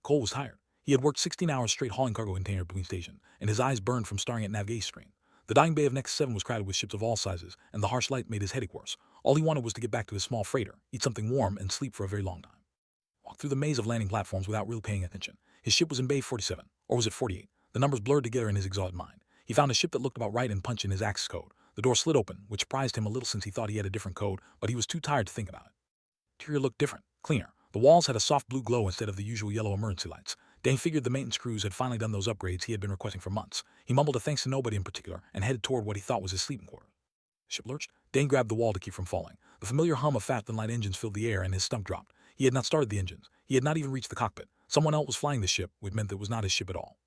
Cole was tired. He had worked 16 hours straight hauling cargo container between stations, and his eyes burned from staring at navigation screen. The dying bay of Next 7 was crowded with ships of all sizes, and the harsh light made his headache worse. All he wanted was to get back to his small freighter, eat something warm, and sleep for a very long time. Walked through the maze of landing platforms without really paying attention. His ship was in Bay 47, or was it 48? The numbers blurred together in his exhausted mind. He found a ship that looked about right and punched in his access code. The door slid open, which surprised him a little since he thought he had a different code, but he was too tired to think about it. The interior looked different, cleaner. The walls had a soft blue glow instead of the usual yellow emergency lights. Dane figured the maintenance crews had finally done those upgrades he had been requesting for months. He mumbled a thanks to nobody in particular and headed toward what he thought was his sleeping quarters. The ship lurched. Dane grabbed the wall to keep from falling. The familiar hum of fast and light engines filled the air and his stomach dropped. He had not started the engines. He had not even reached the cockpit. Someone else was flying the ship, which meant that it was not his ship at all.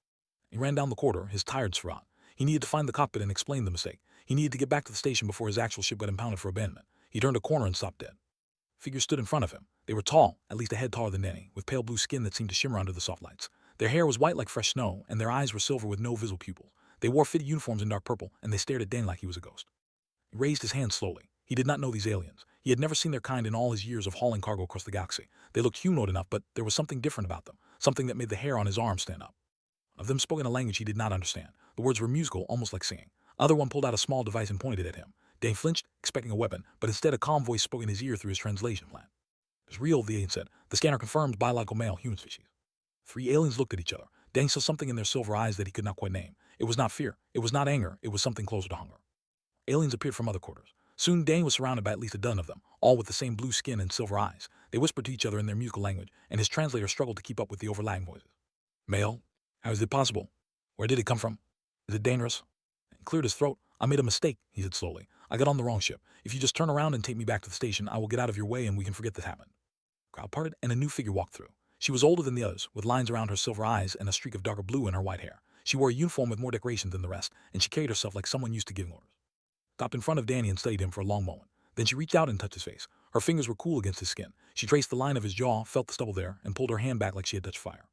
He ran down the corridor, his tired Surratt. He needed to find the cockpit and explain the mistake. He needed to get back to the station before his actual ship got impounded for abandonment. He turned a corner and stopped dead. Figures stood in front of him. They were tall, at least a head taller than Danny, with pale blue skin that seemed to shimmer under the soft lights. Their hair was white like fresh snow, and their eyes were silver with no visible pupils. They wore fitted uniforms in dark purple, and they stared at Danny like he was a ghost. He raised his hand slowly. He did not know these aliens. He had never seen their kind in all his years of hauling cargo across the galaxy. They looked humanoid enough, but there was something different about them, something that made the hair on his arm stand up. One of them spoke in a language he did not understand. The words were musical, almost like singing. Other one pulled out a small device and pointed it at him. Dane flinched, expecting a weapon, but instead a calm voice spoke in his ear through his translation plan. "It's real," the alien said. "The scanner confirms biological male human species." Three aliens looked at each other. Dane saw something in their silver eyes that he could not quite name. It was not fear. It was not anger. It was something closer to hunger. Aliens appeared from other quarters. Soon Dane was surrounded by at least a dozen of them, all with the same blue skin and silver eyes. They whispered to each other in their musical language, and his translator struggled to keep up with the overlapping voices. "Male? How is it possible? Where did it come from? Is it dangerous?" He cleared his throat. "I made a mistake," he said slowly. "I got on the wrong ship. If you just turn around and take me back to the station, I will get out of your way and we can forget this happened." The crowd parted and a new figure walked through. She was older than the others, with lines around her silver eyes and a streak of darker blue in her white hair. She wore a uniform with more decoration than the rest, and she carried herself like someone used to giving orders. Stopped in front of Danny and studied him for a long moment. Then she reached out and touched his face. Her fingers were cool against his skin. She traced the line of his jaw, felt the stubble there, and pulled her hand back like she had touched fire.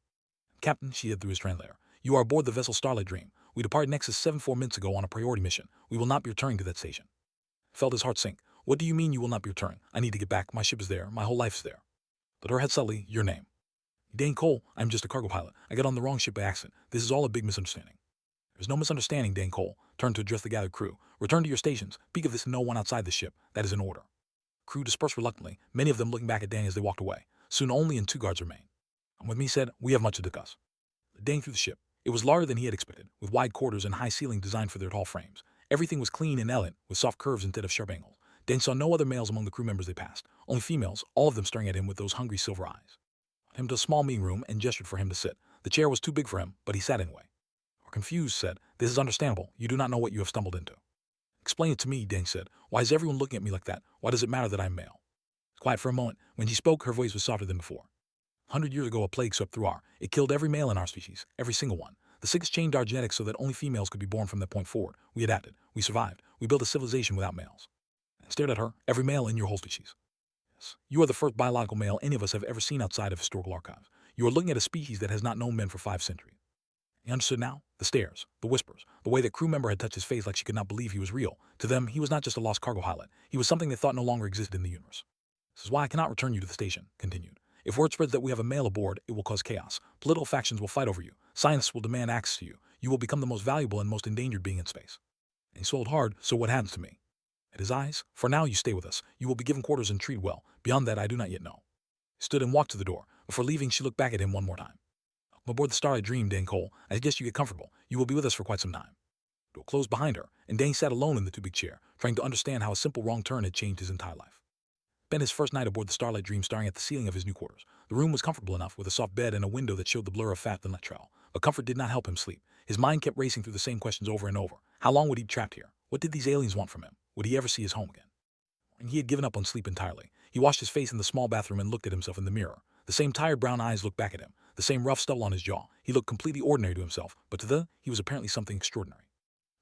"Captain," she said through his translator, "you are aboard the vessel Starlight Dream. We departed Nexus 74 minutes ago on a priority mission. We will not be returning to that station." Felt his heart sink. "What do you mean you will not be returning? I need to get back. My ship is there. My whole life is there." But her head subtly, "Your name?" "Dane Cole. I'm just a cargo pilot. I got on the wrong ship by accident. This is all a big misunderstanding." "There's no misunderstanding," Dane Cole turned to address the gathered crew. "Return to your stations. Speak of this to no one outside the ship. That is an order." Crew dispersed reluctantly, many of them looking back at Danny as they walked away. Soon only 2 guards remained. "Come with me," said. "We have much to discuss." Dane through the ship. It was larger than he had expected, with wide quarters and high ceilings designed for their tall frames. Everything was clean and elegant, with soft curves instead of sharp angles. Dane saw no other males among the crew members they passed, only females, all of them staring at him with those hungry silver eyes. Him to a small meeting room and gestured for him to sit. The chair was too big for him, but he sat anyway. Confused, said, "This is understandable. You do not know what you have stumbled into." "Explain it to me," Dane said. "Why is everyone looking at me like that? Why does it matter that I'm male?" Quiet for a moment. When she spoke, her voice was softer than before. 100 years ago, a plague swept through It killed every male in our species, every single one. The sickness changed our genetics so that only females could be born from that point forward. We adapted. We survived. We built a civilization without males." I stared at her. "Every male in your whole species." "Yes. You are the first biological male any of us have ever seen outside of historical archives. You are looking at a species that has not known men for 5 centuries. He understood now. The stares, the whispers, the way that crew member had touched his face like she could not believe he was real. To them, he was not just a lost cargo pilot. He was something they thought no longer existed in the universe. "This is why I cannot return you to the station," continued. "If word spreads that we have a male aboard, it will cause chaos. Political factions will fight over you. Scientists will demand access to you. You will become the most valuable and most endangered being in space." And he swallowed hard. "So what happens to me?" At his eyes, "For now you stay with us. You will be given quarters and treated well. Beyond that I do not yet know." He stood and walked to the door. Before leaving, she looked back at him one more time. "I'm aboard the Starlight Dream, Dane Cole. I suggest you get comfortable. You will be with us for quite some time." The door closed behind her, and Dane sat alone in the too big chair, trying to understand how a simple wrong turn had changed his entire life. Spent his first night aboard the Starlight Dream staring at the ceiling of his new quarters. The room was comfortable enough, with a soft bed and a window that showed the blur of fat and light trail. But comfort did not help him sleep. His mind kept racing through the same questions over and over. How long would he be trapped here? What did these aliens want from him? Would he ever see his home again? And he had given up on sleep entirely. He washed his face in the small bathroom and looked at himself in the mirror. The same tired brown eyes looked back at him, the same rough stubble on his jaw. He looked completely ordinary to himself, but he was apparently something extraordinary.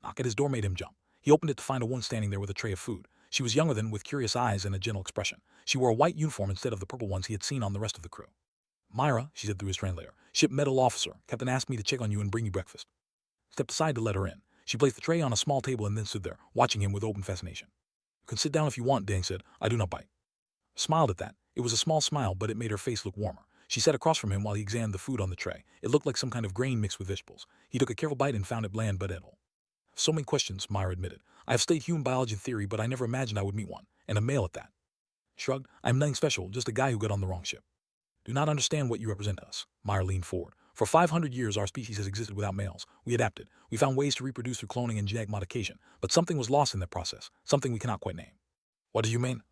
Knock at his door made him jump. He opened it to find a woman standing there with a tray of food. She was younger than, with curious eyes and a gentle expression. She wore a white uniform instead of the purple ones he had seen on the rest of the crew. "Myra," she said through his translator, "ship medical officer. Captain asked me to check on you and bring you breakfast." Stepped aside to let her in. She placed the tray on a small table and then stood there, watching him with open fascination. "You can sit down if you want," Dane said. "I do not bite." Smiled at that. It was a small smile, but it made her face look warmer. She sat across from him while he examined the food on the tray. It looked like some kind of grain mixed with vegetables. He took a careful bite and found it bland but edible. So many questions, Myra admitted. I have studied human biology and theory, but I never imagined I would meet one, and a male at that. Shrugged. I'm nothing special, just a guy who got on the wrong ship. Do not understand what you represent to us. Myra leaned forward. For 500 years, our species has existed without males. We adapted. We found ways to reproduce through cloning and genetic modification, but something was lost in that process, something we cannot quite name. What do you mean?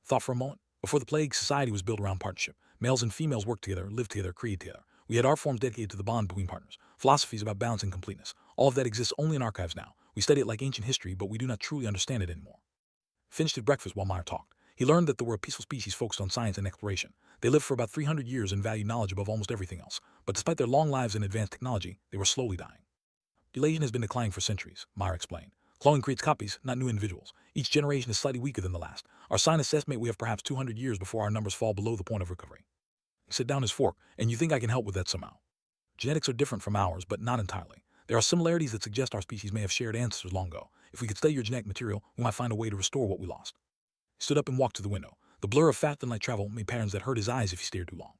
Thought for a moment. Before the plague, society was built around partnership. Males and females worked together, lived together, created together. We had art forms dedicated to the bond between partners, philosophies about balance and completeness. All of that exists only in archives now. We study it like ancient history, but we do not truly understand it anymore. Finished his breakfast while Meyer talked. He learned that they were a peaceful species focused on science and exploration. They lived for about 300 years and valued knowledge above almost everything else. But despite their long lives and advanced technology, they were slowly dying. Population has been declining for centuries, Meyer explained. Cloning creates copies, not new individuals. Each generation is slightly weaker than the last. Our scientists estimate we have perhaps 200 years before our numbers fall below the point of recovery. He set down his fork, and you think I can help with that somehow. Genetics are different from ours, but not entirely. There are similarities that suggest our species may have shared ancestors long ago. If we could study your genetic material, we might find a way to restore what we lost. He stood up and walked to the window. The blur of fat and light travel made patterns that hurt his eyes if he stared too long.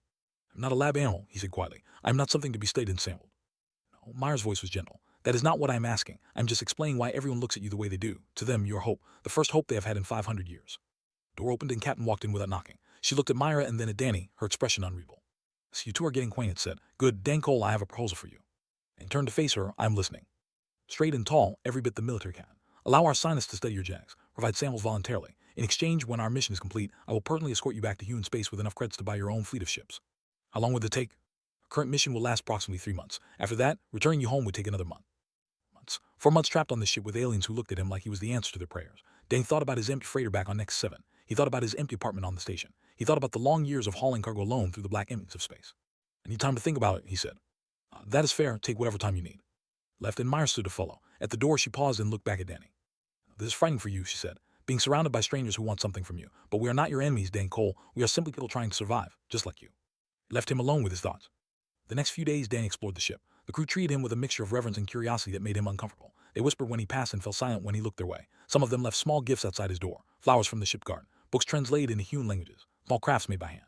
I'm not a lab animal, he said quietly. I am not something to be studied and sampled. No, Meyer's voice was gentle. That is not what I am asking. I am just explaining why everyone looks at you the way they do. To them, your hope, the first hope they have had in 500 years. Door opened and Captain walked in without knocking. She looked at Myra and then at Danny, her expression unreadable. So you two are getting acquainted, said. Good, Dan Cole, I have a proposal for you. And turned to face her, I'm listening. Straight and tall, every bit the military can. Allow our scientists to study your genetics. Provide samples voluntarily. In exchange, when our mission is complete, I will personally escort you back to human space with enough credits to buy your own fleet of ships. How long would it take? Our current mission will last approximately 3 months. After that, returning you home would take another month. 4 months trapped on this ship with aliens who looked at him like he was the answer to their prayers. Danny thought about his empty freighter back on Next 7. He thought about his empty apartment on the station. He thought about the long years of hauling cargo alone through the black emptiness of space. I need time to think about it, he said. That is fair. Take whatever time you need. Left and Meyer stood to follow. At the door, she paused and looked back at Danny. This is frightening for you, she said. Being surrounded by strangers who want something from you. But we are not your enemies, Dan Cole. We are simply people trying to survive, just like you. Left him alone with his thoughts. The next few days, Danny explored the ship. The crew treated him with a mixture of reverence and curiosity that made him uncomfortable. They whispered when he passed and fell silent when he looked their way. Some of them left small gifts outside his door, flowers from the ship garden, books translated into human languages, small crafts made by hand.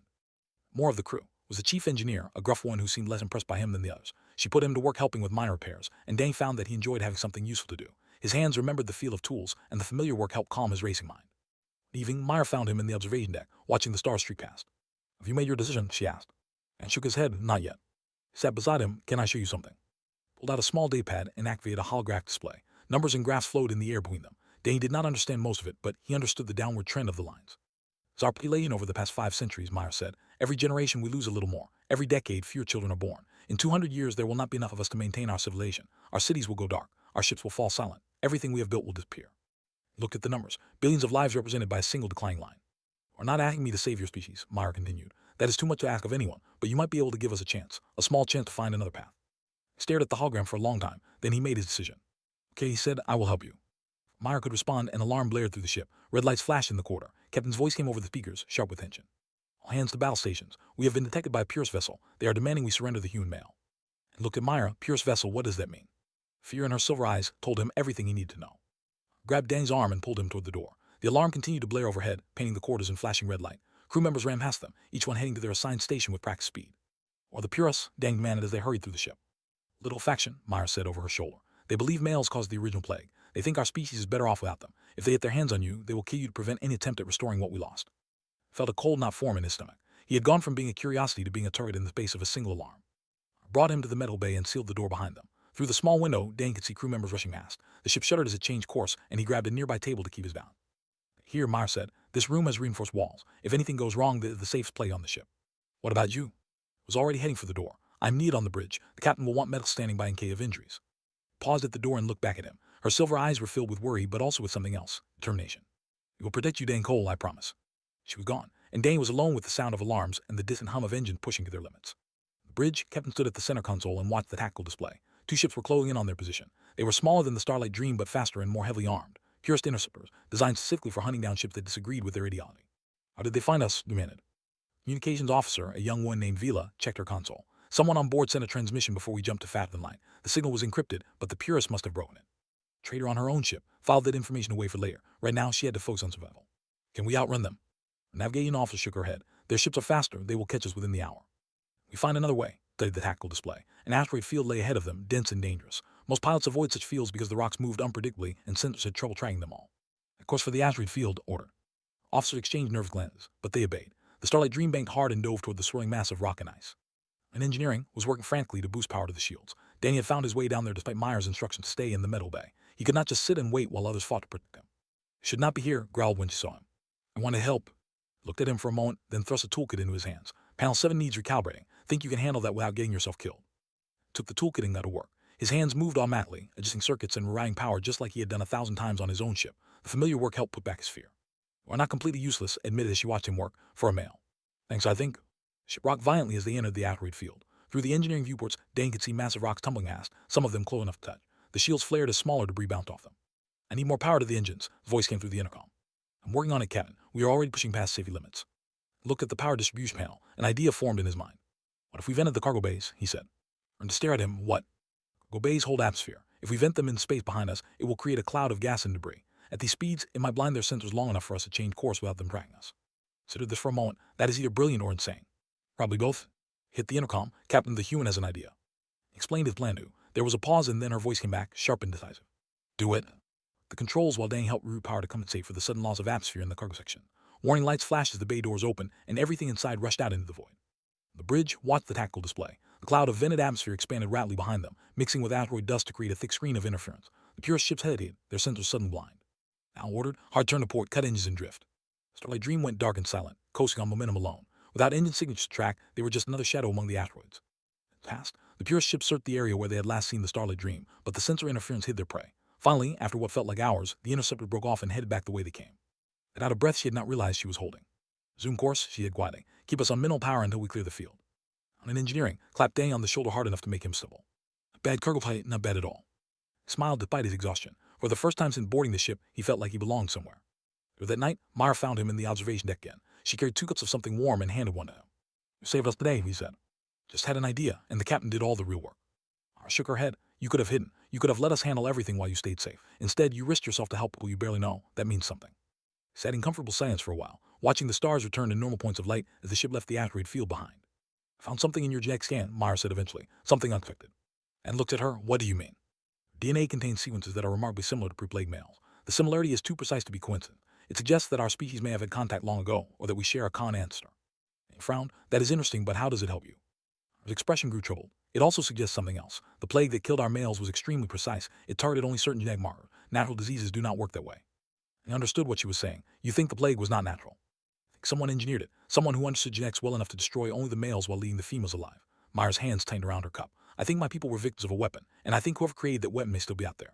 More of the crew was the chief engineer, a gruff one who seemed less impressed by him than the others. She put him to work helping with minor repairs, and Danny found that he enjoyed having something useful to do. His hands remembered the feel of tools, and the familiar work helped calm his racing mind. Evening, Meyer found him in the observation deck, watching the stars streak past. Have you made your decision? She asked. And shook his head, not yet. He sat beside him. Can I show you something? Pulled out a small daypad and activated a holographic display. Numbers and graphs flowed in the air between them. Danny did not understand most of it, but he understood the downward trend of the lines. It's our population over the past 5 centuries, Meyer said. Every generation we lose a little more. Every decade, fewer children are born. In 200 years, there will not be enough of us to maintain our civilization. Our cities will go dark. Our ships will fall silent. Everything we have built will disappear. Look at the numbers. Billions of lives represented by a single declining line. We're not asking me to save your species, Meyer continued. That is too much to ask of anyone, but you might be able to give us a chance. A small chance to find another path. He stared at the hologram for a long time. Then he made his decision. Okay, he said, I will help you. Meyer could respond. An alarm blared through the ship. Red lights flashed in the corridor. Captain's voice came over the speakers, sharp with tension. All hands to battle stations. We have been detected by a Purist vessel. They are demanding we surrender the human male. And looked at Meyer. Purist vessel, what does that mean? Fear in her silver eyes told him everything he needed to know. Grabbed Danny's arm and pulled him toward the door. The alarm continued to blare overhead, painting the corridors in flashing red light. Crew members ran past them, each one heading to their assigned station with practiced speed. Or the Purists, Danny demanded as they hurried through the ship. Little faction, Meyer said over her shoulder. They believe males caused the original plague. They think our species is better off without them. If they get their hands on you, they will kill you to prevent any attempt at restoring what we lost. Felt a cold knot form in his stomach. He had gone from being a curiosity to being a target in the space of a single alarm. Brought him to the metal bay and sealed the door behind them. Through the small window, Danny could see crew members rushing past. The ship shuddered as it changed course, and he grabbed a nearby table to keep his balance. Here, Meyer said, this room has reinforced walls. If anything goes wrong, the safes play on the ship. What about you? Was already heading for the door. I'm needed on the bridge. The captain will want medical standing by in case of injuries. Paused at the door and looked back at him. Her silver eyes were filled with worry, but also with something else, determination. We will protect you, Dan Cole, I promise. She was gone, and Danny was alone with the sound of alarms and the distant hum of engines pushing to their limits. The bridge, Captain stood at the center console and watched the tactical display. 2 ships were closing in on their position. They were smaller than the Starlight Dream, but faster and more heavily armed. Purist interceptors, designed specifically for hunting down ships that disagreed with their ideology. How did they find us? Demanded. Communications officer, a young woman named Vila, checked her console. Someone on board sent a transmission before we jumped to fatter than light. The signal was encrypted, but the Purist must have broken it. Trader on her own ship, filed that information away for later. Right now, she had to focus on survival. Can we outrun them? The navigating officer shook her head. Their ships are faster. They will catch us within the hour. We find another way, studied the tactical display. An asteroid field lay ahead of them, dense and dangerous. Most pilots avoid such fields because the rocks moved unpredictably and sensors had trouble tracking them all. Of course, for the asteroid field, order. Officers exchanged nervous glances, but they obeyed. The Starlight Dream banked hard and dove toward the swirling mass of rock and ice. And engineering was working frantically to boost power to the shields. Danny had found his way down there despite Myers' instructions to stay in the metal bay. He could not just sit and wait while others fought to protect him. Should not be here, growled when she saw him. I want to help. Looked at him for a moment, then thrust a toolkit into his hands. Panel 7 needs recalibrating. Think you can handle that without getting yourself killed. Took the toolkit and got to work. His hands moved automatically, adjusting circuits and rerouting power just like he had done 1,000 times on his own ship. The familiar work helped put back his fear. You are not completely useless, admitted as she watched him work, for a male. Thanks, I think. Ship rocked violently as they entered the asteroid field. Through the engineering viewports, Dane could see massive rocks tumbling past, some of them close enough to touch. The shields flared as smaller debris bounced off them. I need more power to the engines, the voice came through the intercom. I'm working on it, Captain. We are already pushing past safety limits. Looked at the power distribution panel. An idea formed in his mind. What if we vented the cargo bays, he said. And to stare at him, what? Cargo bays hold atmosphere. If we vent them in space behind us, it will create a cloud of gas and debris. At these speeds, it might blind their sensors long enough for us to change course without them tracking us. Consider this for a moment. That is either brilliant or insane. Probably both. Hit the intercom. Captain the Human has an idea. Explained his plan to. There was a pause and then her voice came back, sharp and decisive. Do it. The controls while Dang helped reroute power to compensate for the sudden loss of atmosphere in the cargo section. Warning lights flashed as the bay doors opened and everything inside rushed out into the void. The bridge watched the tactical display. The cloud of vented atmosphere expanded rapidly behind them, mixing with asteroid dust to create a thick screen of interference. The purest ships hesitated, their sensors suddenly blind. Now ordered, hard turn to port, cut engines and drift. Starlight Dream went dark and silent, coasting on momentum alone. Without engine signatures to track, they were just another shadow among the asteroids. Past, the purest ships searched the area where they had last seen the Starlight Dream, but the sensor interference hid their prey. Finally, after what felt like hours, the interceptor broke off and headed back the way they came. That out of breath she had not realized she was holding. Zoom course, she said quietly. Keep us on minimal power until we clear the field. On an engineering, clapped Dang on the shoulder hard enough to make him stubble. A bad cargo flight, not bad at all. He smiled despite his exhaustion. For the first time since boarding the ship, he felt like he belonged somewhere. Through that night, Meyer found him in the observation deck again. She carried 2 cups of something warm and handed one to him. You saved us today, he said. Just had an idea, and the captain did all the real work. Mara shook her head. You could have hidden. You could have let us handle everything while you stayed safe. Instead, you risked yourself to help people you barely know. That means something. Sat in comfortable silence for a while, watching the stars return to normal points of light as the ship left the asteroid field behind. Found something in your genetic scan, Meyer said eventually. Something unexpected. And looked at her. What do you mean? DNA contains sequences that are remarkably similar to pre-plague males. The similarity is too precise to be coincident. It suggests that our species may have had contact long ago, or that we share a common ancestor. He frowned. That is interesting, but how does it help you? His expression grew troubled. It also suggests something else. The plague that killed our males was extremely precise. It targeted only certain genetic markers. Natural diseases do not work that way. He understood what she was saying. You think the plague was not natural. Someone engineered it. Someone who understood genetics well enough to destroy only the males while leaving the females alive. Meyer's hands tightened around her cup. I think my people were victims of a weapon, and I think whoever created that weapon may still be out there.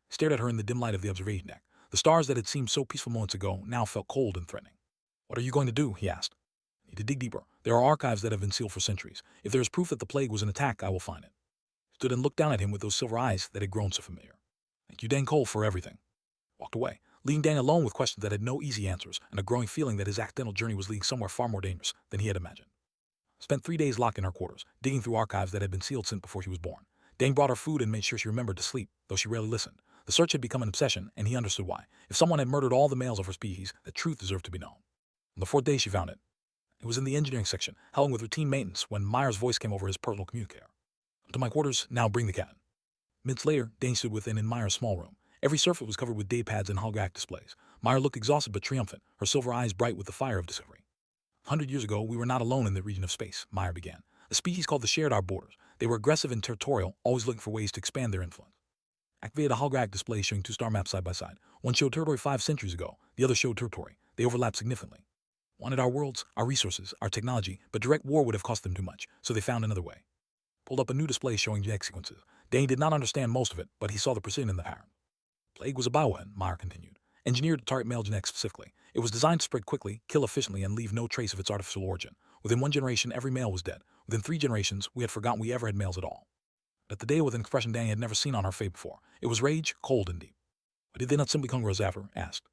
He stared at her in the dim light of the observation deck. The stars that had seemed so peaceful moments ago now felt cold and threatening. What are you going to do? He asked. I need to dig deeper. There are archives that have been sealed for centuries. If there is proof that the plague was an attack, I will find it. Stood and looked down at him with those silver eyes that had grown so familiar. Thank you, Dan Cole, for everything. Walked away, leaving Dan alone with questions that had no easy answers and a growing feeling that his accidental journey was leading somewhere far more dangerous than he had imagined. Spent 3 days locked in her quarters, digging through archives that had been sealed since before she was born. Dan brought her food and made sure she remembered to sleep, though she rarely listened. The search had become an obsession, and he understood why. If someone had murdered all the males of her species, the truth deserved to be known. On the 4th day, she found it. It was in the engineering section, helping with routine maintenance, when Meyer's voice came over his personal communicator. To my quarters, now bring the cat. Minutes later, Dane stood within in Meyer's small room. Every surface was covered with daypads and holographic displays. Meyer looked exhausted but triumphant, her silver eyes bright with the fire of discovery. 100 years ago, we were not alone in the region of space, Meyer began. A species called the shared our borders. They were aggressive and territorial, always looking for ways to expand their influence. Activated a holographic display showing 2 star maps side by side. One showed territory 5 centuries ago, the other showed territory. They overlapped significantly. Wanted our worlds, our resources, our technology, but direct war would have cost them too much, so they found another way. Pulled up a new display showing genetic sequences. Dane did not understand most of it, but he saw the precision in the pattern. Plague was a bioweapon, Meyer continued. Engineered to target male genetics specifically. It was designed to spread quickly, kill efficiently, and leave no trace of its artificial origin. Within 1 generation, every male was dead. Within 3 generations, we had forgotten we ever had males at all. But the day with an expression Dane had never seen on her face before. It was rage, cold and deep. Why did they not simply conquer us after? Asked.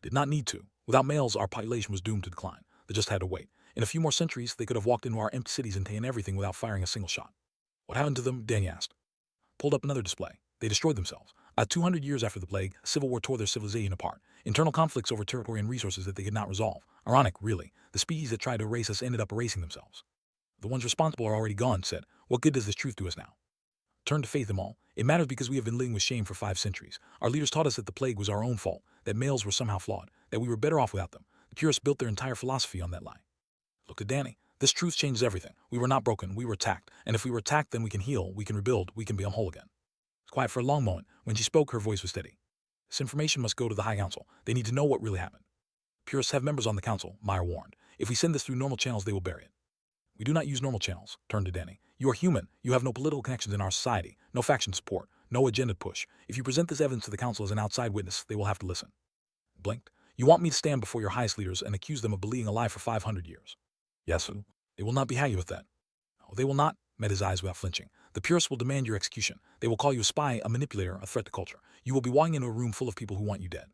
Did not need to. Without males, our population was doomed to decline. They just had to wait. In a few more centuries, they could have walked into our empty cities and taken everything without firing a single shot. What happened to them? Dane asked. Pulled up another display. They destroyed themselves. 200 years after the plague, a civil war tore their civilization apart. Internal conflicts over territory and resources that they could not resolve. Ironic, really. The species that tried to erase us ended up erasing themselves. The ones responsible are already gone, said. What good does this truth do us now? Turn to faith them all. It matters because we have been living with shame for 5 centuries. Our leaders taught us that the plague was our own fault, that males were somehow flawed, that we were better off without them. The purists built their entire philosophy on that lie. Look at Danny. This truth changes everything. We were not broken, we were attacked. And if we were attacked, then we can heal, we can rebuild, we can become whole again. It was quiet for a long moment. When she spoke, her voice was steady. This information must go to the High Council. They need to know what really happened. Purists have members on the council, Meyer warned. If we send this through normal channels, they will bury it. We do not use normal channels, turned to Danny. You are human. You have no political connections in our society, no faction support, no agenda push. If you present this evidence to the council as an outside witness, they will have to listen. Blinked. You want me to stand before your highest leaders and accuse them of believing a lie for 500 years? Yes, sir. They will not be happy with that. Oh, they will not, met his eyes without flinching. The purists will demand your execution. They will call you a spy, a manipulator, a threat to culture. You will be walking into a room full of people who want you dead.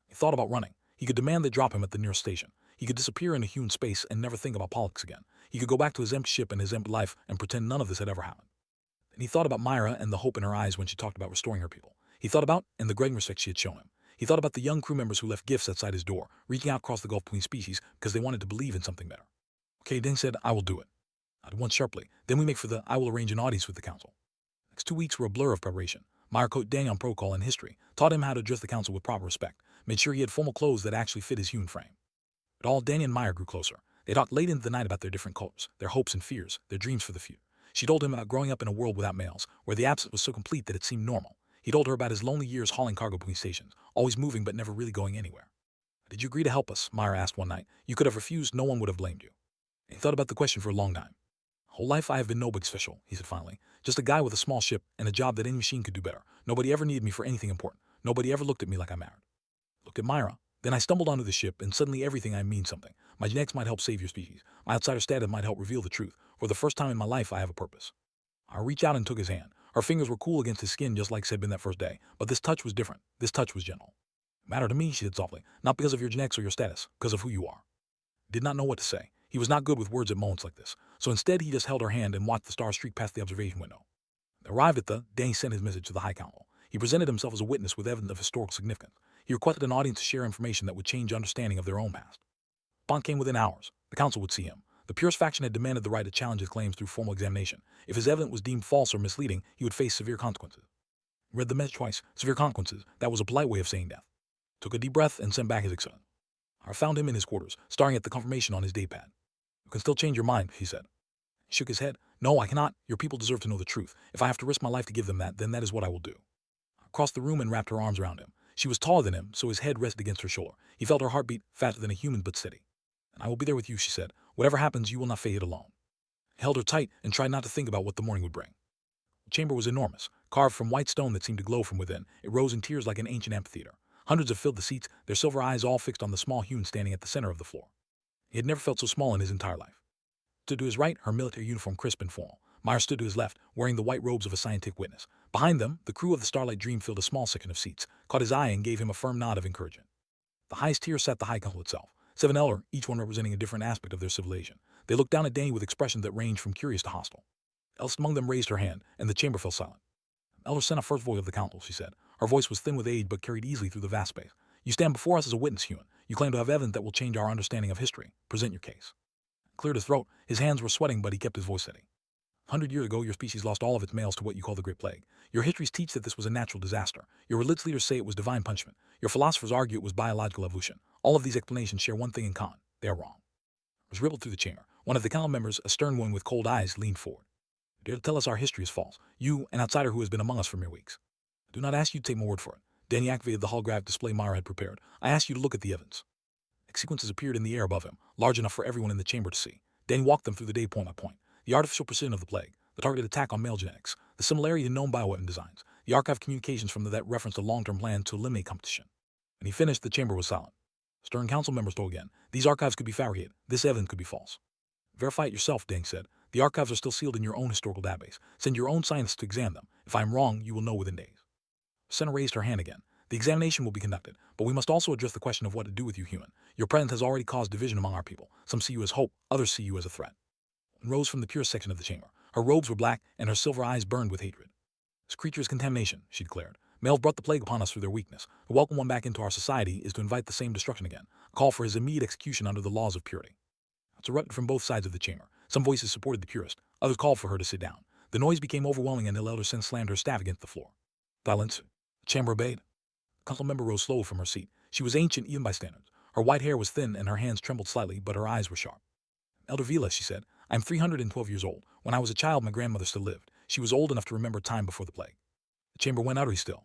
He thought about running. He could demand they drop him at the nearest station. He could disappear into human space and never think about politics again. He could go back to his empty ship and his empty life and pretend none of this had ever happened. And he thought about Myra and the hope in her eyes when she talked about restoring her people. He thought about, and the growing respect she had shown him. He thought about the young crew members who left gifts outside his door, reaching out across the gulf between species because they wanted to believe in something better. Okay, Deng said, I will do it. At once sharply. Then we make for the, I will arrange an audience with the council. Next 2 weeks were a blur of preparation. Meyer coached Deng on protocol and history, taught him how to address the council with proper respect, made sure he had formal clothes that actually fit his human frame. But all Deng and Meyer grew closer. They talked late into the night about their different cultures, their hopes and fears, their dreams for the future. She told him about growing up in a world without males, where the absence was so complete that it seemed normal. He told her about his lonely years hauling cargo between stations, always moving but never really going anywhere. Did you agree to help us? Meyer asked one night. You could have refused, no one would have blamed you. He thought about the question for a long time. Whole life I have been no big special, he said finally. Just a guy with a small ship and a job that any machine could do better. Nobody ever needed me for anything important. Nobody ever looked at me like I mattered. Looked at Myra. Then I stumbled onto the ship, and suddenly everything I means something. My genetics might help save your species. My outsider status might help reveal the truth. For the first time in my life, I have a purpose. I reached out and took his hand. Her fingers were cool against his skin just like had been that first day. But this touch was different. This touch was gentle. It mattered to me, she said softly. Not because of your genetics or your status. Because of who you are. Did not know what to say. He was not good with words at moments like this. So instead, he just held her hand and watched the stars streak past the observation window. They arrived at the, Danny sent his message to the High Council. He presented himself as a witness with evidence of historical significance. He requested an audience to share information that would change understanding of their own past. Bond came within hours. The council would see him. The purist faction had demanded the right to challenge his claims through formal examination. If his evidence was deemed false or misleading, he would face severe consequences. He read the message twice. Severe consequences. That was a polite way of saying death. Took a deep breath and sent back his acceptance. I found him in his quarters, staring at the confirmation on his datapad. You can still change your mind, he said. He shook his head. No, I cannot. Your people deserve to know the truth. If I have to risk my life to give them that, then that is what I will do. I crossed the room and wrapped her arms around him. She was taller than him, so his head rested against her shoulder. He felt her heartbeat, faster than a human but steady. And I will be there with you, she said. Whatever happens, you will not face it alone. He held her tight and tried not to think about what the morning would bring. The chamber was enormous, carved from white stone that seemed to glow from within. It rose in tiers like an ancient amphitheater. Hundreds had filled the seats, their silver eyes all fixed on the small human standing at the center of the floor. He had never felt so small in his entire life. Stood to his right, her military uniform crisp and formal. Meyer stood to his left, wearing the white robes of a scientific witness. Behind them, the crew of the Starlight Dream filled a small section of seats, caught his eye and gave him a firm nod of encouragement. The highest tier sat the High Council itself, 7 elder, each one representing a different aspect of their civilization. They looked down at Danny with expressions that ranged from curious to hostile. Eldest among them raised her hand, and the chamber fell silent. Elder sent a first voice of the council, she said. Her voice was thin with age but carried easily through the vast space. You stand before us as a witness, human. You claim to have evidence that will change our understanding of history. Present your case. Cleared his throat. His hands were sweating, but he kept his voice steady. 100 years ago, your species lost all of its males to what you call the Great Plague. Your histories teach that this was a natural disaster. Your religious leaders say it was divine punishment. Your philosophers argue it was biological evolution. All of these explanations share one thing in common. They are wrong. It was rippled through the chamber. One of the council members, a stern one with cold eyes, leaned forward. You dare to tell us our history is false. You, an outsider who has been among us for mere weeks. I do not ask you to take my word for it. Danny activated the holographic display Myra had prepared. I ask you to look at the evidence. Sequences appeared in the air above him, large enough for everyone in the chamber to see. Danny walked them through the day point by point. The artificial precision of the plague, the targeted attack on male genetics, the similarity to known bioweapon designs, the archived communications from that referenced a long-term plan to eliminate competition. When he finished, the chamber was silent. Stern council members told again, these archives could be fabricated. This evidence could be false. Verify it yourself, Danny said. The archives are still sealed in your own historical database. Send your own scientists to examine them. If I am wrong, you will know within days. Senna raised her hand again. The examination will be conducted, but we must also address the question of what to do with you, human. Your presence has already caused division among our people. Some see you as hope, others see you as a threat. And rose from the purest section of the chamber. Her robes were black, and her silver eyes burned with hatred. This creature is contamination, she declared. Males brought the plague upon us through their weakness. To welcome one back into our society is to invite the same destruction again. A call for his immediate execution under the laws of purity. It's erupted from both sides of the chamber. Some voices supported the purist, others called for her to sit down. The noise became overwhelming and the elder Sen slammed her staff against the floor. Silence. The chamber obeyed. The council member rose slowly from her seat. She was ancient even by standards. Her white hair was thin and her hands trembled slightly, but her eyes were sharp. Elder Vila, she said, I am 312 years old. When I was a child, my grandmother still lived. She was old enough to remember time before the plague. The chamber went utterly still.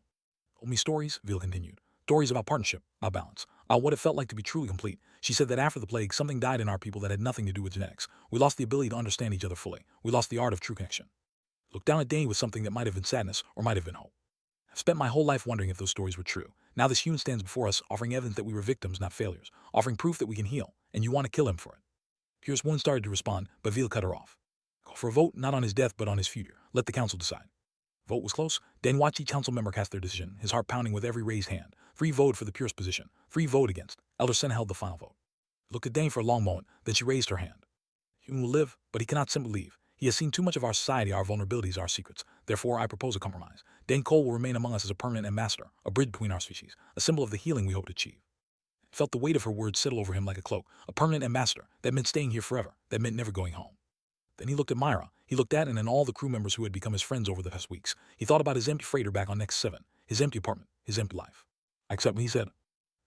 Told me stories, Vila continued. Stories about partnership, about balance, about what it felt like to be truly complete. She said that after the plague, something died in our people that had nothing to do with genetics. We lost the ability to understand each other fully. We lost the art of true connection. Looked down at Dane with something that might have been sadness or might have been hope. I've spent my whole life wondering if those stories were true. Now this human stands before us, offering evidence that we were victims, not failures, offering proof that we can heal, and you want to kill him for it. Pierce one started to respond, but Vila cut her off. Call for a vote, not on his death, but on his future. Let the council decide. Vote was close. Dane watched each council member cast their decision, his heart pounding with every raised hand. 3 voted for the purest position, 3 voted against. Elder Sen held the final vote. Looked at Dane for a long moment, then she raised her hand. Human will live, but he cannot simply leave. He has seen too much of our society, our vulnerabilities, our secrets. Therefore, I propose a compromise. Dane Cole will remain among us as a permanent ambassador, a bridge between our species, a symbol of the healing we hope to achieve. He felt the weight of her words settle over him like a cloak. A permanent ambassador. That meant staying here forever. That meant never going home. Then he looked at Myra. He looked at and all the crew members who had become his friends over the past weeks. He thought about his empty freighter back on Next 7, his empty apartment, his empty life. I accept what he said. A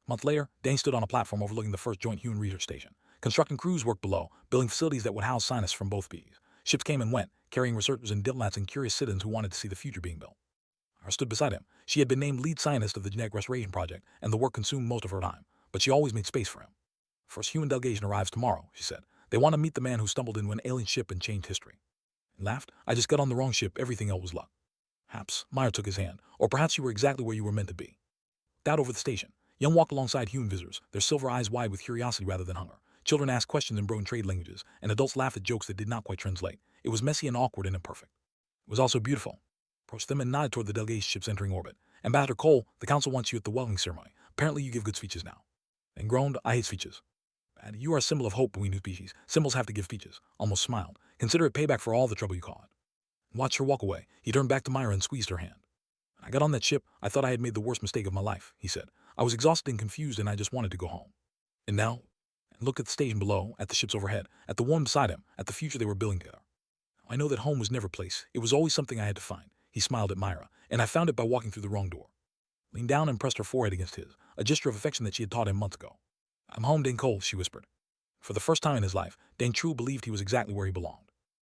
month later, Dane stood on a platform overlooking the first joint human research station. Constructing crews worked below, building facilities that would house scientists from both species. Ships came and went, carrying researchers and diplomats and curious citizens who wanted to see the future being built. Myra stood beside him. She had been named lead scientist of the genetic restoration project, and the work consumed most of her time. But she always made space for him. First human delegation arrives tomorrow, she said. They want to meet the man who stumbled into an alien ship and changed history. He laughed. I just got on the wrong ship. Everything else was luck. Perhaps. Myra took his hand. Or perhaps you were exactly where you were meant to be. Out over the station. Young walked alongside human visitors, their silver eyes wide with curiosity rather than hunger. Children asked questions in broken trade languages, and adults laughed at jokes that did not quite translate. It was messy and awkward and imperfect. It was also beautiful. Approached them and nodded toward the delegation ships entering orbit. Ambassador Cole, the council wants you at the welcoming ceremony. Apparently you give good speeches now. And groaned, I hate speeches. Bad. You are a symbol of hope between new species. Symbols have to give speeches. Almost smiled. Consider it payback for all the trouble you caused. Watched her walk away. He turned back to Myra and squeezed her hand. When I got on that ship, I thought I had made the worst mistake of my life, he said. I was exhausted and confused and I just wanted to go home. And now? And looked at the station below, at the ships overhead, at the one beside him, at the future they were building together. I know that home was never a place. It was always something I had to find. He smiled at Myra, and I found it by walking through the wrong door. Leaned down and pressed her forehead against his, a gesture of affection that she had taught him months ago. I'm home, Dane Cole, she whispered. For the first time in his life, Dane truly believed he was exactly where he belonged.